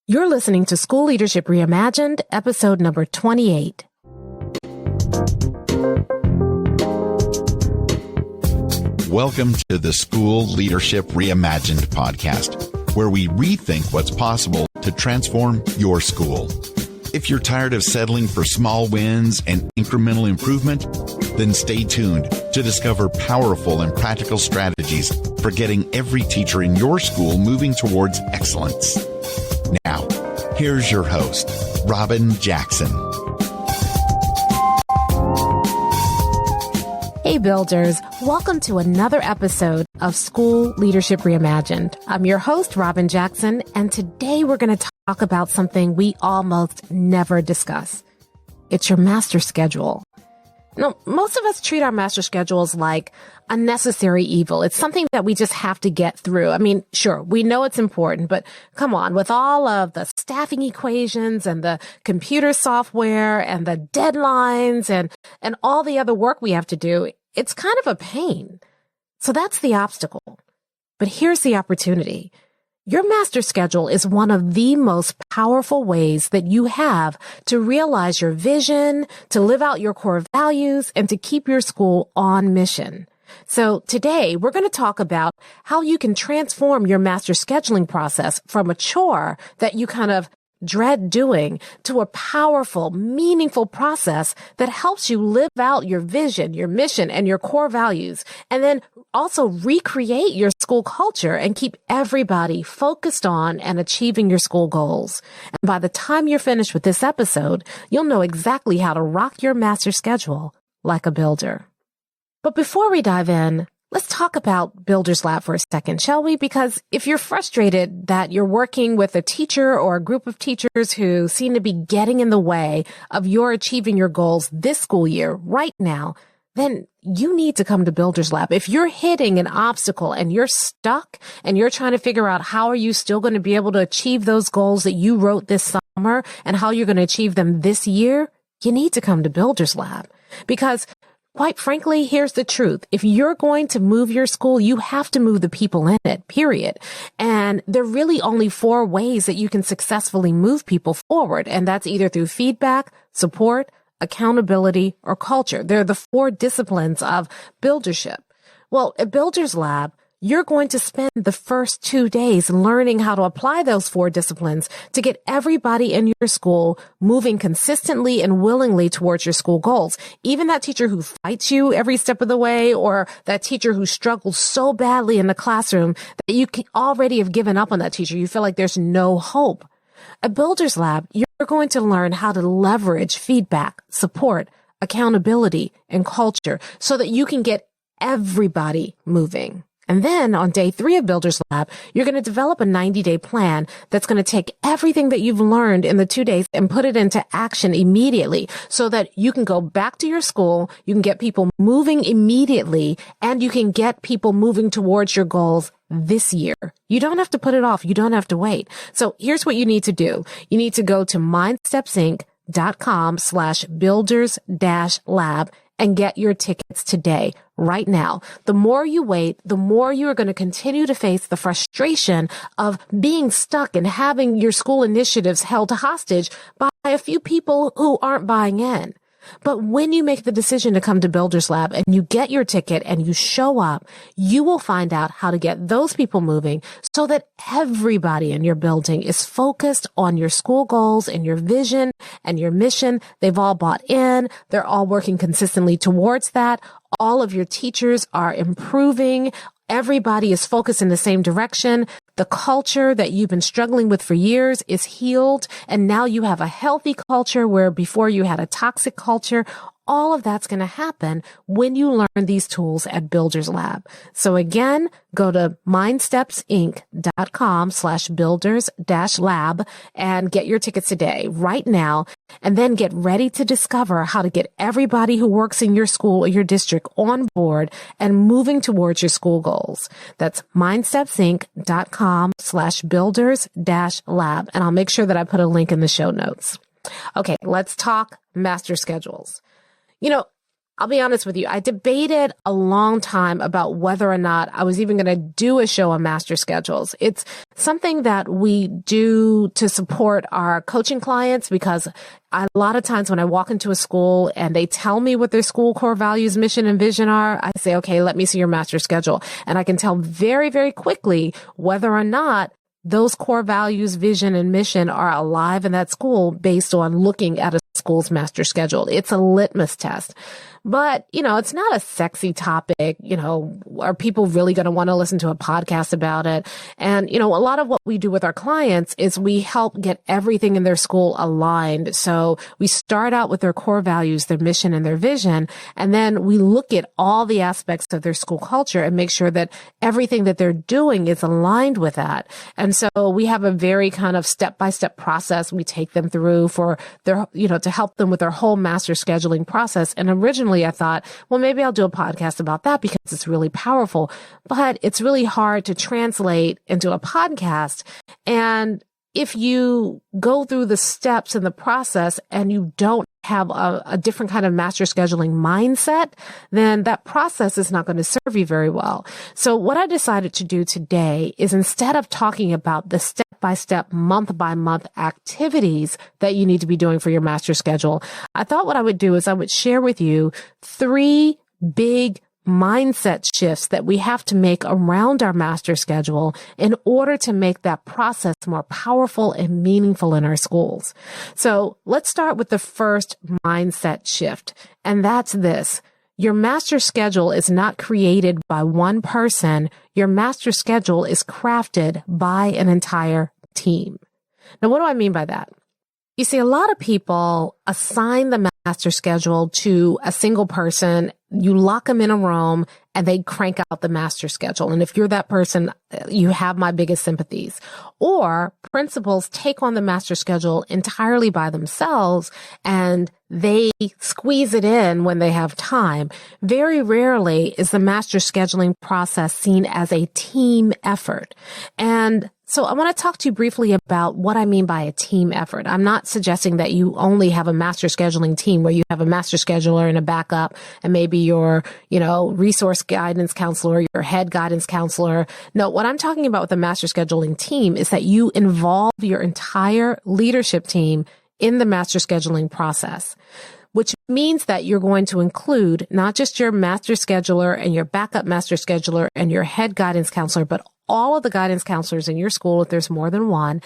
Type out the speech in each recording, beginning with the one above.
You're listening to School Leadership Reimagined, episode number 28. Welcome to the School Leadership Reimagined podcast, where we rethink what's possible to transform your school. If you're tired of settling for small wins and incremental improvement, then stay tuned to discover powerful and practical strategies for getting every teacher in your school moving towards excellence. Now, here's your host, Robin Jackson. Hey builders, welcome to another episode of School Leadership Reimagined. I'm your host, Robin Jackson, and today we're going to talk about something we almost never discuss. It's your master schedule. Now, most of us treat our master schedules like a necessary evil. It's something that we just have to get through. I mean, sure, we know it's important, but come on, with all of the staffing equations and the computer software and the deadlines and all the other work we have to do, it's kind of a pain. So that's the obstacle. But here's the opportunity. Your master schedule is one of the most powerful ways that you have to realize your vision, to live out your core values, and to keep your school on mission. So today we're going to talk about how you can transform your master scheduling process from a chore that you kind of dread doing to a powerful, meaningful process that helps you live out your vision, your mission, and your core values, and then also recreate your school culture and keep everybody focused on and achieving your school goals. And by the time you're finished with this episode, you'll know exactly how to rock your master schedule like a builder. But before we dive in, let's talk about Builders Lab for a second, shall we? Because if you're frustrated that you're working with a teacher or a group of teachers who seem to be getting in the way of your achieving your goals this school year right now, then you need to come to Builders Lab. If you're hitting an obstacle and you're stuck and you're trying to figure out how are you still going to be able to achieve those goals that you wrote this summer and how you're going to achieve them this year, you need to come to Builders Lab. Because quite frankly, here's the truth. If you're going to move your school, you have to move the people in it, period. And there are really only 4 ways that you can successfully move people forward. And that's either through feedback, support, accountability, or culture. They're the 4 disciplines of buildership. Well, at Builders Lab, you're going to spend the first 2 days learning how to apply those 4 disciplines to get everybody in your school moving consistently and willingly towards your school goals. Even that teacher who fights you every step of the way, or that teacher who struggles so badly in the classroom that you can already have given up on that teacher. You feel like there's no hope. At Builders Lab, you're going to learn how to leverage feedback, support, accountability, and culture so that you can get everybody moving. And then on day 3 of Builders Lab, you're going to develop a 90-day plan that's going to take everything that you've learned in the 2 days and put it into action immediately so that you can go back to your school, you can get people moving immediately, and you can get people moving towards your goals this year. You don't have to put it off. You don't have to wait. So here's what you need to do. You need to go to mindstepsinc.com/builders-lab and get your tickets today, right now. The more you wait, the more you are going to continue to face the frustration of being stuck and having your school initiatives held hostage by a few people who aren't buying in. But when you make the decision to come to Builders Lab and you get your ticket and you show up, you will find out how to get those people moving so that everybody in your building is focused on your school goals and your vision and your mission. They've all bought in. They're all working consistently towards that. All of your teachers are improving. Everybody is focused in the same direction. The culture that you've been struggling with for years is healed. And now you have a healthy culture where before you had a toxic culture. All of that's going to happen when you learn these tools at Builders Lab. So again, go to mindstepsinc.com/builders-lab and get your tickets today, right now, and then get ready to discover how to get everybody who works in your school or your district on board and moving towards your school goals. That's mindstepsinc.com/builders-lab. And I'll make sure that I put a link in the show notes. Okay, let's talk master schedules. You know, I'll be honest with you. I debated a long time about whether or not I was even going to do a show on master schedules. It's something that we do to support our coaching clients because a lot of times when I walk into a school and they tell me what their school core values, mission, and vision are, I say, okay, let me see your master schedule. And I can tell very, very quickly whether or not those core values, vision, and mission are alive in that school based on looking at a school's master schedule. It's a litmus test. But, it's not a sexy topic. Are people really going to want to listen to a podcast about it? And, a lot of what we do with our clients is we help get everything in their school aligned. So we start out with their core values, their mission, and their vision. And then we look at all the aspects of their school culture and make sure that everything that they're doing is aligned with that. And so we have a very kind of step-by-step process we take them through for their, to help them with their whole master scheduling process. And originally I thought, well, maybe I'll do a podcast about that because it's really powerful, but it's really hard to translate into a podcast. And if you go through the steps in the process and you don't have a different kind of master scheduling mindset, then that process is not going to serve you very well. So what I decided to do today is instead of talking about the step-by-step, month-by-month activities that you need to be doing for your master schedule, I thought what I would do is I would share with you 3 big mindset shifts that we have to make around our master schedule in order to make that process more powerful and meaningful in our schools. So let's start with the first mindset shift, and that's this. Your master schedule is not created by one person. Your master schedule is crafted by an entire team. Now, what do I mean by that? You see, a lot of people assign the master schedule to a single person. You lock them in a room and they crank out the master schedule. And if you're that person, you have my biggest sympathies. Or principals take on the master schedule entirely by themselves and they squeeze it in when they have time. Very rarely is the master scheduling process seen as a team effort. And so I want to talk to you briefly about what I mean by a team effort. I'm not suggesting that you only have a master scheduling team where you have a master scheduler and a backup and maybe your, resource guidance counselor, your head guidance counselor. No, what I'm talking about with the master scheduling team is that you involve your entire leadership team in the master scheduling process, which means that you're going to include not just your master scheduler and your backup master scheduler and your head guidance counselor, but all of the guidance counselors in your school, if there's more than one,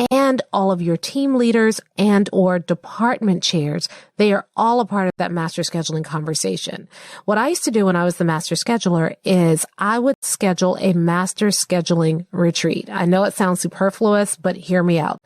and all of your team leaders and or department chairs. They are all a part of that master scheduling conversation. What I used to do when I was the master scheduler is I would schedule a master scheduling retreat. I know it sounds superfluous, but hear me out.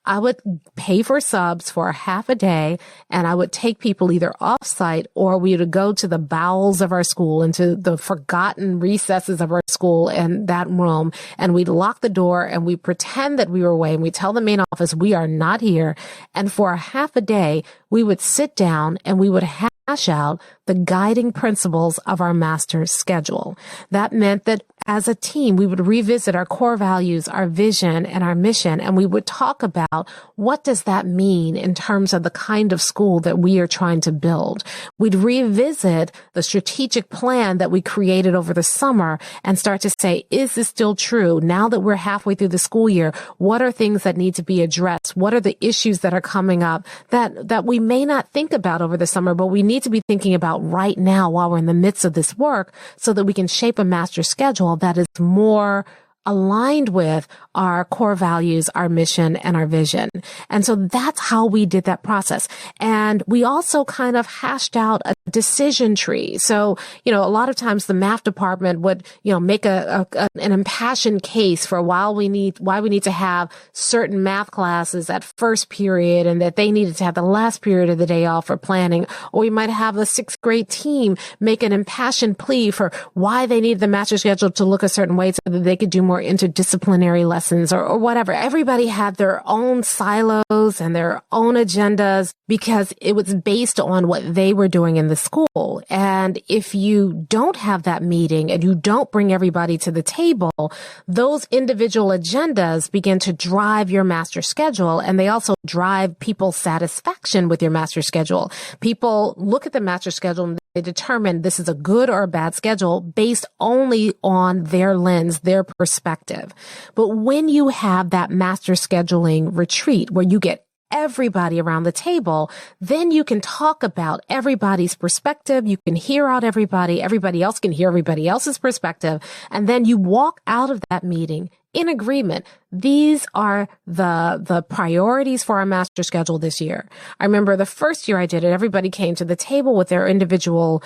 I would pay for subs for half a day and I would take people either off-site or we would go to the bowels of our school, into the forgotten recesses of our school and that room, and we'd lock the door and we pretend that we were away and we tell the main office we are not here. And for a half a day, we would sit down and we would hash out the guiding principles of our master schedule. That meant that as a team, we would revisit our core values, our vision, and our mission, and we would talk about what does that mean in terms of the kind of school that we are trying to build. We'd revisit the strategic plan that we created over the summer and start to say, is this still true? Now that we're halfway through the school year, what are things that need to be addressed? What are the issues that are coming up that we may not think about over the summer, but we need to be thinking about right now while we're in the midst of this work so that we can shape a master schedule that is more aligned with our core values, our mission, and our vision. And so that's how we did that process. And we also kind of hashed out a decision tree. So, a lot of times the math department would, make an impassioned case for why we need to have certain math classes at first period and that they needed to have the last period of the day off for planning. Or we might have the 6th grade team make an impassioned plea for why they needed the master schedule to look a certain way so that they could do more interdisciplinary lessons or whatever. Everybody had their own silos and their own agendas because it was based on what they were doing in the school. And if you don't have that meeting and you don't bring everybody to the table, those individual agendas begin to drive your master schedule, and they also drive people's satisfaction with your master schedule. People look at the master schedule and they determine this is a good or a bad schedule based only on their lens, their perspective. But when you have that master scheduling retreat where you get everybody around the table, then you can talk about everybody's perspective. You can hear out everybody. Everybody else can hear everybody else's perspective. And then you walk out of that meeting in agreement. These are the priorities for our master schedule this year. I remember the first year I did it, everybody came to the table with their individual,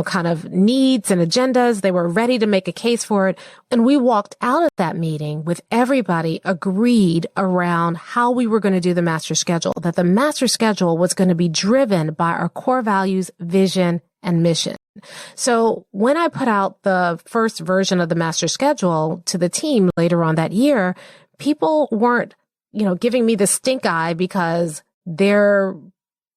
kind of needs and agendas. They were ready to make a case for it. And we walked out of that meeting with everybody agreed around how we were going to do the master schedule, that the master schedule was going to be driven by our core values, vision, and mission. So when I put out the first version of the master schedule to the team later on that year, people weren't, giving me the stink eye because their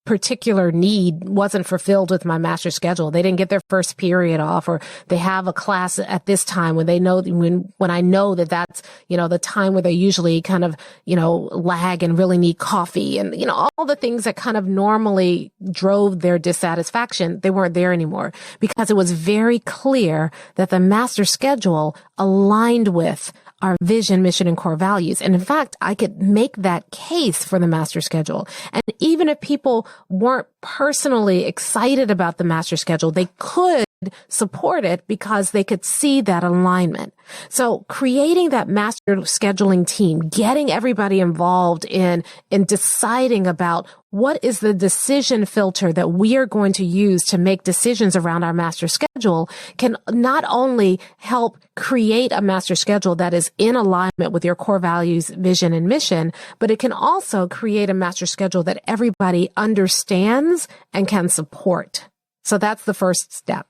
particular need wasn't fulfilled with my master schedule. They didn't get their first period off, or they have a class at this time when they know, when I know that that's, the time where they usually kind of, lag and really need coffee and, all the things that kind of normally drove their dissatisfaction. They weren't there anymore because it was very clear that the master schedule aligned with our vision, mission, and core values. And in fact, I could make that case for the master schedule. And even if people weren't personally excited about the master schedule, they could support it because they could see that alignment. So creating that master scheduling team, getting everybody involved in deciding about what is the decision filter that we are going to use to make decisions around our master schedule can not only help create a master schedule that is in alignment with your core values, vision, and mission, but it can also create a master schedule that everybody understands and can support. So that's the first step.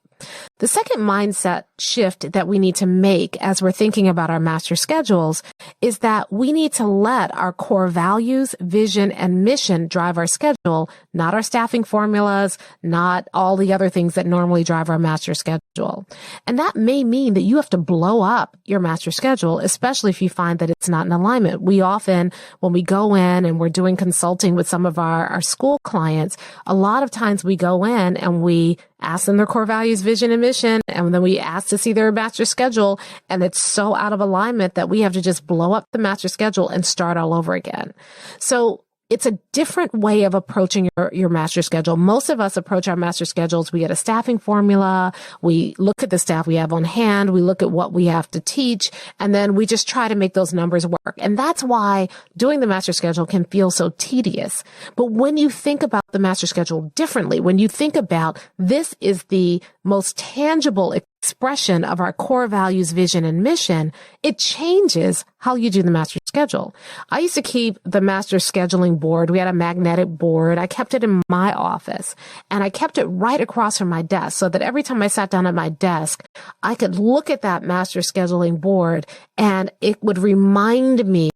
The second mindset shift that we need to make as we're thinking about our master schedules is that we need to let our core values, vision, and mission drive our schedule, not our staffing formulas, not all the other things that normally drive our master schedule. And that may mean that you have to blow up your master schedule, especially if you find that it's not in alignment. We often, when we go in and we're doing consulting with some of our school clients, a lot of times we go in and we ask them their core values, vision, and mission, and then we ask to see their master schedule, and it's so out of alignment that we have to just blow up the master schedule and start all over again. So it's a different way of approaching your master schedule. Most of us approach our master schedules. We get a staffing formula. We look at the staff we have on hand. We look at what we have to teach, and then we just try to make those numbers work. And that's why doing the master schedule can feel so tedious. But when you think about the master schedule differently, when you think about this is the most tangible expression of our core values, vision, and mission, it changes how you do the master schedule. I used to keep the master scheduling board. We had a magnetic board. I kept it in my office, and I kept it right across from my desk so that every time I sat down at my desk, I could look at that master scheduling board and it would remind me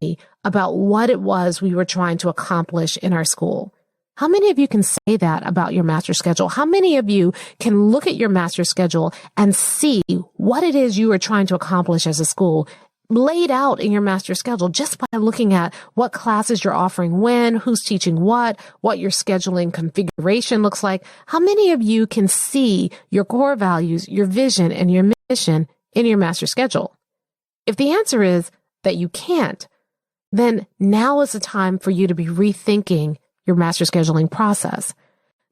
about what it was we were trying to accomplish in our school. How many of you can say that about your master schedule? How many of you can look at your master schedule and see what it is you are trying to accomplish as a school laid out in your master schedule just by looking at what classes you're offering when, who's teaching what your scheduling configuration looks like? How many of you can see your core values, your vision, and your mission in your master schedule? If the answer is that you can't, then now is the time for you to be rethinking your master scheduling process.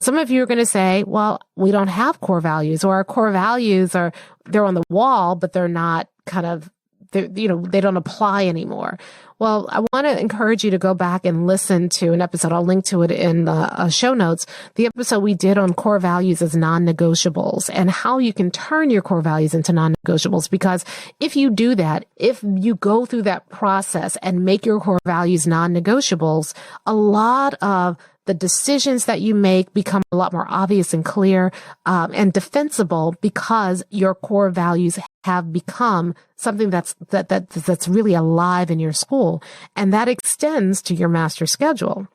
Some of you are going to say, well, we don't have core values, or our core values they're on the wall, but they're not they don't apply anymore. Well, I want to encourage you to go back and listen to an episode. I'll link to it in the show notes. The episode we did on core values as non-negotiables and how you can turn your core values into non-negotiables. Because if you do that, if you go through that process and make your core values non-negotiables, a lot of the decisions that you make become a lot more obvious and clear and defensible because your core values have become something that's really alive in your school, and that extends to your master schedule.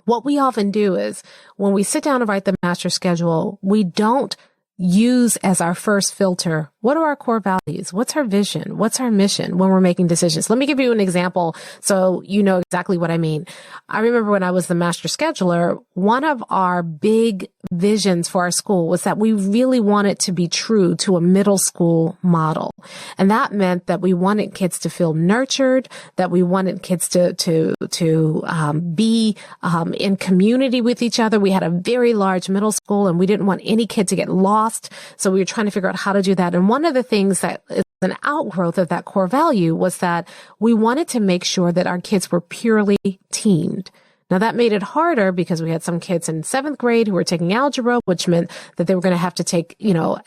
What we often do is when we sit down to write the master schedule, we don't use as our first filter, what are our core values? What's our vision? What's our mission when we're making decisions? Let me give you an example so you know exactly what I mean. I remember when I was the master scheduler, one of our big visions for our school was that we really wanted to be true to a middle school model. And that meant that we wanted kids to feel nurtured, that we wanted kids to be in community with each other. We had a very large middle school and we didn't want any kid to get lost. So we were trying to figure out how to do that. And one of the things that is an outgrowth of that core value was that we wanted to make sure that our kids were purely teamed. Now that made it harder because we had some kids in 7th grade who were taking algebra, which meant that they were going to have to take,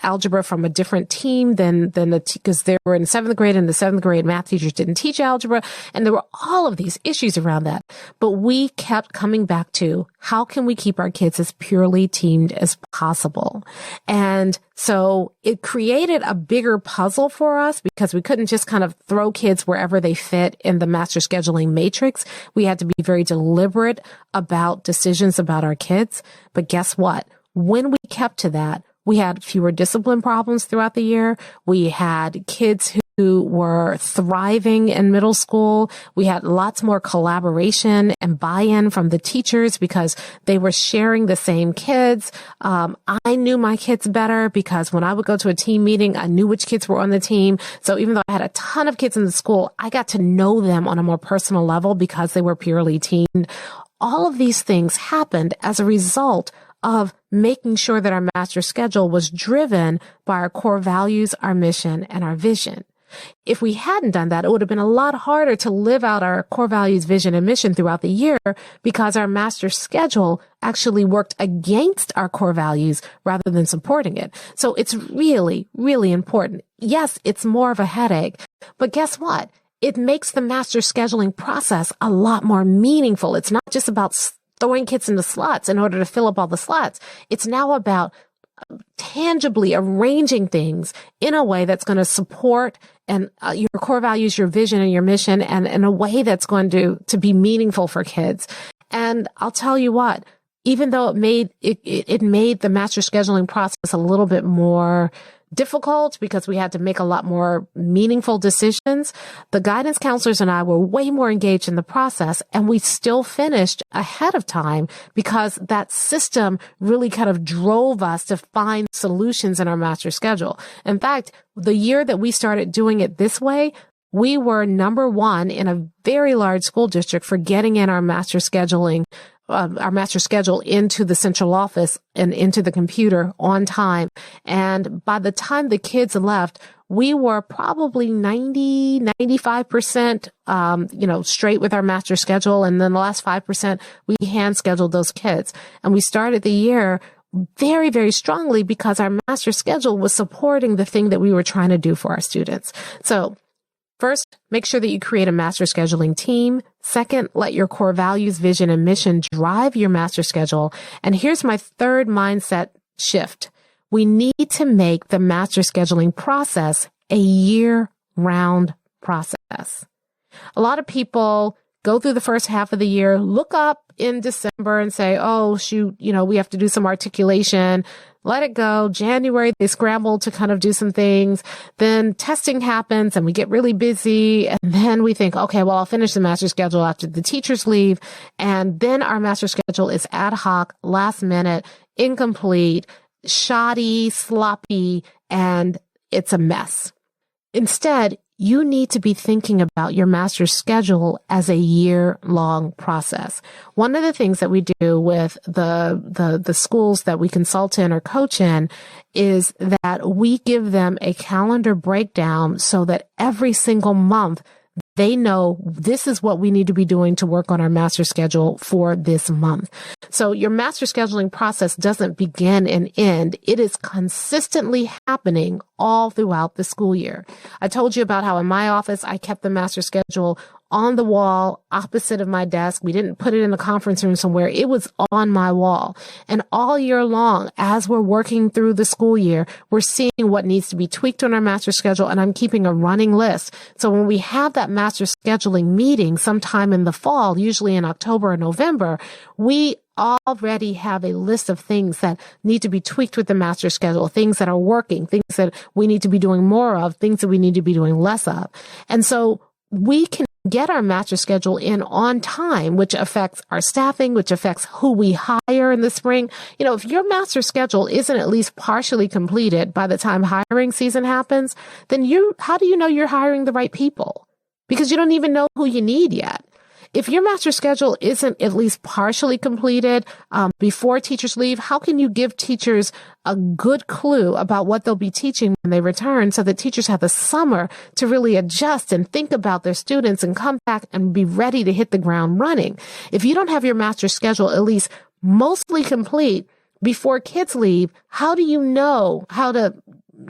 algebra from a different team because they were in 7th grade and the 7th grade math teachers didn't teach algebra. And there were all of these issues around that. But we kept coming back to how can we keep our kids as purely teamed as possible? And so it created a bigger puzzle for us because we couldn't just kind of throw kids wherever they fit in the master scheduling matrix. We had to be very deliberate about decisions about our kids. But guess what? When we kept to that, we had fewer discipline problems throughout the year. We had kids who were thriving in middle school. We had lots more collaboration and buy-in from the teachers because they were sharing the same kids. I knew my kids better because when I would go to a team meeting, I knew which kids were on the team. So even though I had a ton of kids in the school, I got to know them on a more personal level because they were purely teamed. All of these things happened as a result of making sure that our master schedule was driven by our core values, our mission, and our vision. If we hadn't done that, it would have been a lot harder to live out our core values, vision, and mission throughout the year because our master schedule actually worked against our core values rather than supporting it. So it's really, really important. Yes, it's more of a headache, but guess what? It makes the master scheduling process a lot more meaningful. It's not just about throwing kids into slots in order to fill up all the slots. It's now about tangibly arranging things in a way that's going to support and your core values, your vision, and your mission, and in a way that's going to be meaningful for kids. And I'll tell you what, even though it made the master scheduling process a little bit more difficult because we had to make a lot more meaningful decisions, the guidance counselors and I were way more engaged in the process, and we still finished ahead of time because that system really kind of drove us to find solutions in our master schedule. In fact, the year that we started doing it this way, we were number one in a very large school district for getting in our master scheduling our master schedule into the central office and into the computer on time. And by the time the kids left, we were probably 95%, straight with our master schedule. And then the last 5%, we hand scheduled those kids. And we started the year very, very strongly because our master schedule was supporting the thing that we were trying to do for our students. So first, make sure that you create a master scheduling team. Second, let your core values, vision, and mission drive your master schedule. And here's my third mindset shift. We need to make the master scheduling process a year-round process. A lot of people go through the first half of the year, look up in December and say, oh, shoot, we have to do some articulation. Let it go. January, they scramble to kind of do some things. Then testing happens and we get really busy. And then we think, okay, well, I'll finish the master schedule after the teachers leave. And then our master schedule is ad hoc, last minute, incomplete, shoddy, sloppy, and it's a mess. Instead, you need to be thinking about your master schedule as a year-long process. One of the things that we do with the schools that we consult in or coach in is that we give them a calendar breakdown so that every single month they know this is what we need to be doing to work on our master schedule for this month. So your master scheduling process doesn't begin and end. It is consistently happening all throughout the school year. I told you about how in my office, I kept the master schedule on the wall opposite of my desk. We didn't put it in the conference room somewhere. It was on my wall. And all year long, as we're working through the school year, we're seeing what needs to be tweaked on our master schedule, and I'm keeping a running list. So when we have that master master scheduling meeting sometime in the fall, usually in October or November, we already have a list of things that need to be tweaked with the master schedule, things that are working, things that we need to be doing more of, things that we need to be doing less of. And so we can get our master schedule in on time, which affects our staffing, which affects who we hire in the spring. You know, if your master schedule isn't at least partially completed by the time hiring season happens, then how do you know you're hiring the right people? Because you don't even know who you need yet. If your master schedule isn't at least partially completed before teachers leave, how can you give teachers a good clue about what they'll be teaching when they return so that teachers have the summer to really adjust and think about their students and come back and be ready to hit the ground running? If you don't have your master schedule at least mostly complete before kids leave, how do you know how to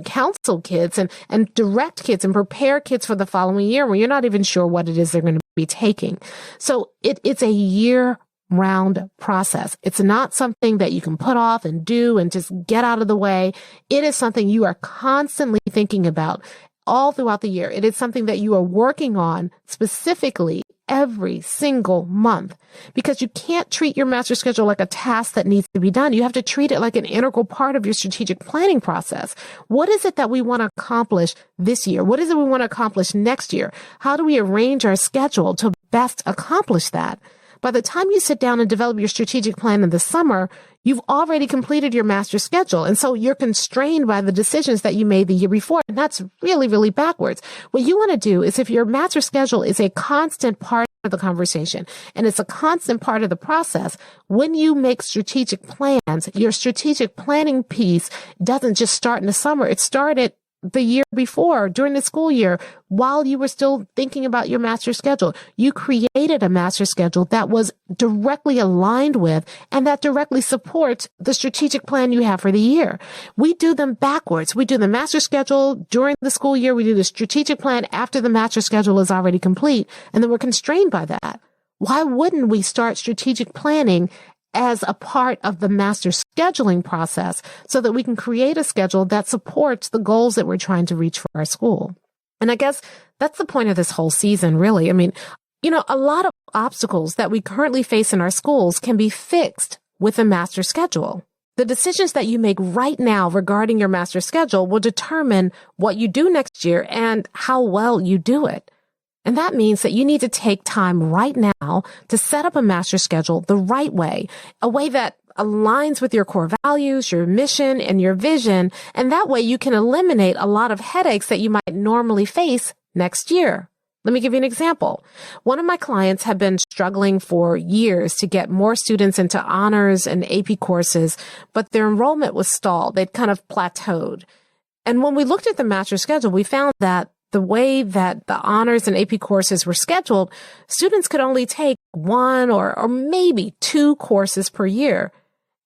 counsel kids and direct kids and prepare kids for the following year when you're not even sure what it is they're going to be taking? So it's a year-round process. It's not something that you can put off and do and just get out of the way. It is something you are constantly thinking about all throughout the year. It is something that you are working on specifically every single month, because you can't treat your master schedule like a task that needs to be done. You have to treat it like an integral part of your strategic planning process. What is it that we want to accomplish this year? What is it we want to accomplish next year? How do we arrange our schedule to best accomplish that? By the time you sit down and develop your strategic plan in the summer, you've already completed your master schedule. And so you're constrained by the decisions that you made the year before. And that's really, really backwards. What you want to do is, if your master schedule is a constant part of the conversation and it's a constant part of the process, when you make strategic plans, your strategic planning piece doesn't just start in the summer. It started the year before, during the school year, while you were still thinking about your master schedule. You created a master schedule that was directly aligned with and that directly supports the strategic plan you have for the year. We do them backwards. We do the master schedule during the school year. We do the strategic plan after the master schedule is already complete. And then we're constrained by that. Why wouldn't we start strategic planning as a part of the master scheduling process so that we can create a schedule that supports the goals that we're trying to reach for our school? And I guess that's the point of this whole season, really. I mean, you know, a lot of obstacles that we currently face in our schools can be fixed with a master schedule. The decisions that you make right now regarding your master schedule will determine what you do next year and how well you do it. And that means that you need to take time right now to set up a master schedule the right way, a way that aligns with your core values, your mission, and your vision. And that way you can eliminate a lot of headaches that you might normally face next year. Let me give you an example. One of my clients had been struggling for years to get more students into honors and AP courses, but their enrollment was stalled. They'd kind of plateaued. And when we looked at the master schedule, we found that the way that the honors and AP courses were scheduled, students could only take one or maybe two courses per year.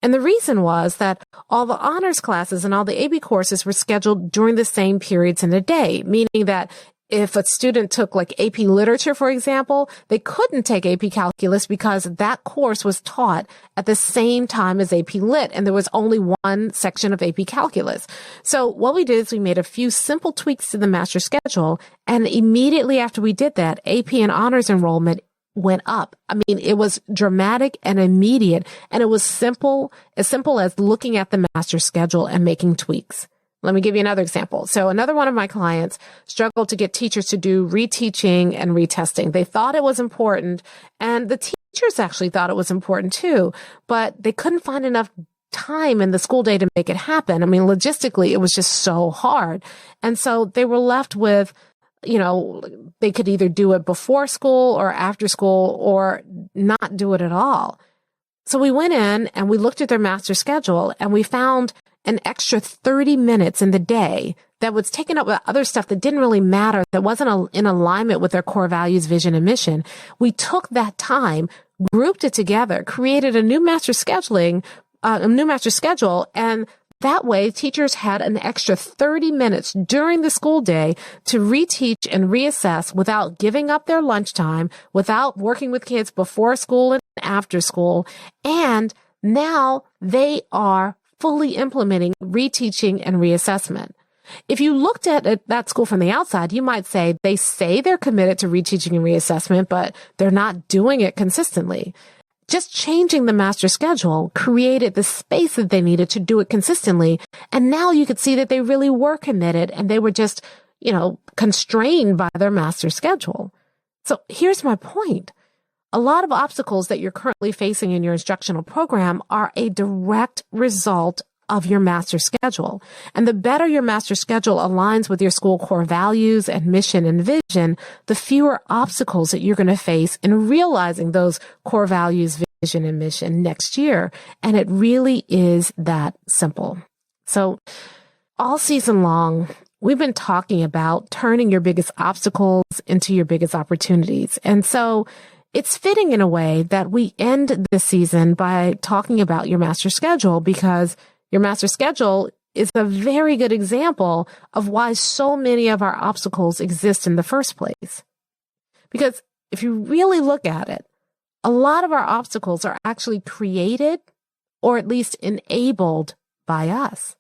And the reason was that all the honors classes and all the AP courses were scheduled during the same periods in the day, meaning that if a student took like AP literature, for example, they couldn't take AP calculus because that course was taught at the same time as AP lit, and there was only one section of AP calculus. So what we did is we made a few simple tweaks to the master schedule, and immediately after we did that, AP and honors enrollment went up. I mean, it was dramatic and immediate, and it was simple as looking at the master schedule and making tweaks. Let me give you another example. So another one of my clients struggled to get teachers to do reteaching and retesting. They thought it was important, and the teachers actually thought it was important too, but they couldn't find enough time in the school day to make it happen. I mean, logistically, it was just so hard. And so they were left with, you know, they could either do it before school or after school or not do it at all. So we went in and we looked at their master schedule, and we found an extra 30 minutes in the day that was taken up with other stuff that didn't really matter, that wasn't in alignment with their core values, vision, and mission. We took that time, grouped it together, created a new master schedule, and that way teachers had an extra 30 minutes during the school day to reteach and reassess without giving up their lunchtime, without working with kids before school and after school. And now they are fully implementing reteaching and reassessment. If you looked at that school from the outside, you might say they're committed to reteaching and reassessment, but they're not doing it consistently. Just changing the master schedule created the space that they needed to do it consistently. And now you could see that they really were committed and they were just, constrained by their master schedule. So here's my point. A lot of obstacles that you're currently facing in your instructional program are a direct result of your master schedule. And the better your master schedule aligns with your school core values and mission and vision, the fewer obstacles that you're going to face in realizing those core values, vision, and mission next year. And it really is that simple. So all season long, we've been talking about turning your biggest obstacles into your biggest opportunities. And so it's fitting in a way that we end this season by talking about your master schedule, because your master schedule is a very good example of why so many of our obstacles exist in the first place. Because if you really look at it, a lot of our obstacles are actually created or at least enabled by us.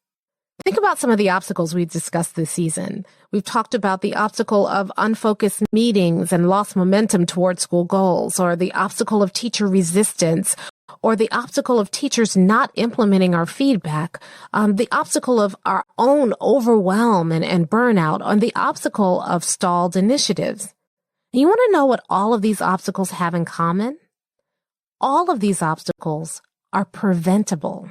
Think about some of the obstacles we've discussed this season. We've talked about the obstacle of unfocused meetings and lost momentum towards school goals, or the obstacle of teacher resistance, or the obstacle of teachers not implementing our feedback, the obstacle of our own overwhelm and burnout, and the obstacle of stalled initiatives. And you want to know what all of these obstacles have in common? All of these obstacles are preventable.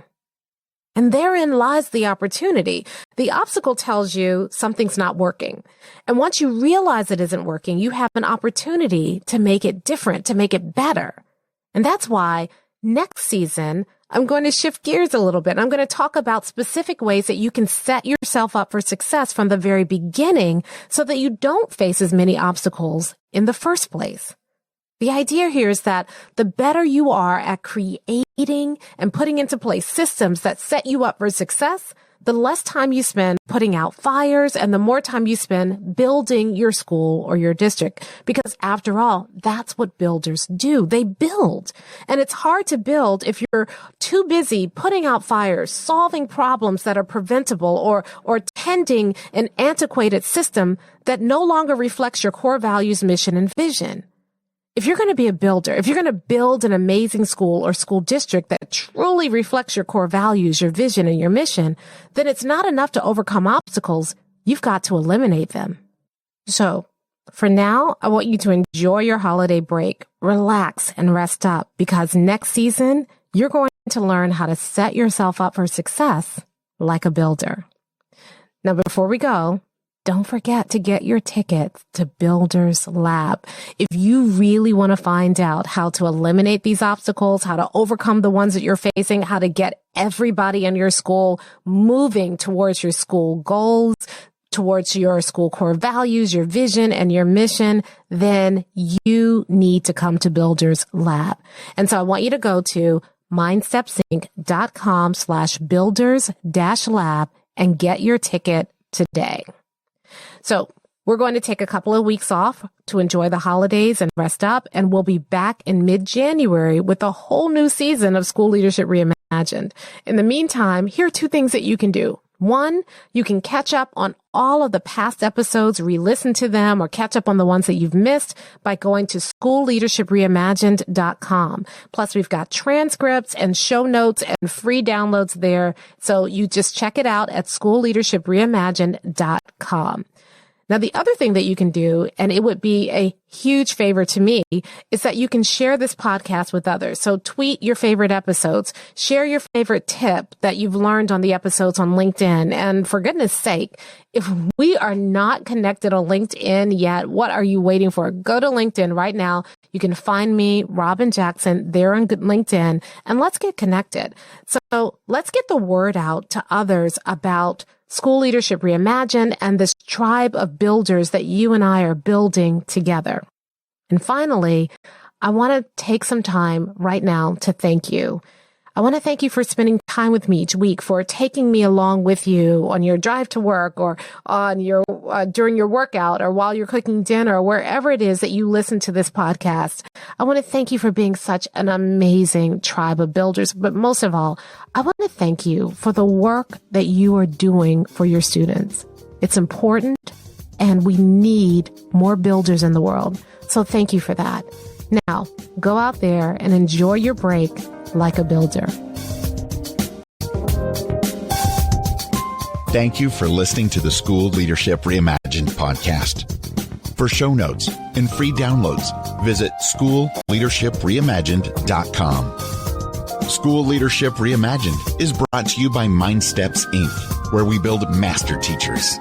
And therein lies the opportunity. The obstacle tells you something's not working. And once you realize it isn't working, you have an opportunity to make it different, to make it better. And that's why next season, I'm going to shift gears a little bit. I'm going to talk about specific ways that you can set yourself up for success from the very beginning so that you don't face as many obstacles in the first place. The idea here is that the better you are at creating and putting into place systems that set you up for success, the less time you spend putting out fires and the more time you spend building your school or your district. Because after all, that's what builders do. They build. And it's hard to build if you're too busy putting out fires, solving problems that are preventable, or tending an antiquated system that no longer reflects your core values, mission, and vision. If you're going to be a builder, if you're going to build an amazing school or school district that truly reflects your core values, your vision, and your mission, then it's not enough to overcome obstacles. You've got to eliminate them. So for now, I want you to enjoy your holiday break, relax, and rest up, because next season, you're going to learn how to set yourself up for success like a builder. Now, before we go, don't forget to get your tickets to Builders Lab. If you really want to find out how to eliminate these obstacles, how to overcome the ones that you're facing, how to get everybody in your school moving towards your school goals, towards your school core values, your vision, and your mission, then you need to come to Builders Lab. And so I want you to go to mindstepsinc.com/builders-lab and get your ticket today. So we're going to take a couple of weeks off to enjoy the holidays and rest up, and we'll be back in mid-January with a whole new season of School Leadership Reimagined. In the meantime, here are two things that you can do. One, you can catch up on all of the past episodes, re-listen to them, or catch up on the ones that you've missed by going to schoolleadershipreimagined.com. Plus, we've got transcripts and show notes and free downloads there. So you just check it out at schoolleadershipreimagined.com. Now, the other thing that you can do, and it would be a huge favor to me, is that you can share this podcast with others. So tweet your favorite episodes, share your favorite tip that you've learned on the episodes on LinkedIn. And for goodness sake, if we are not connected on LinkedIn yet, what are you waiting for? Go to LinkedIn right now. You can find me, Robin Jackson, there on LinkedIn, and let's get connected. So let's get the word out to others about School Leadership Reimagined and this tribe of builders that you and I are building together. And finally, I want to take some time right now to thank you. I want to thank you for spending time with me each week, for taking me along with you on your drive to work, or on your during your workout, or while you're cooking dinner, or wherever it is that you listen to this podcast. I want to thank you for being such an amazing tribe of builders. But most of all, I want to thank you for the work that you are doing for your students. It's important, and we need more builders in the world. So thank you for that. Now, go out there and enjoy your break like a builder. Thank you for listening to the School Leadership Reimagined podcast. For show notes and free downloads, visit schoolleadershipreimagined.com. School Leadership Reimagined is brought to you by Mindsteps, Inc., where we build master teachers.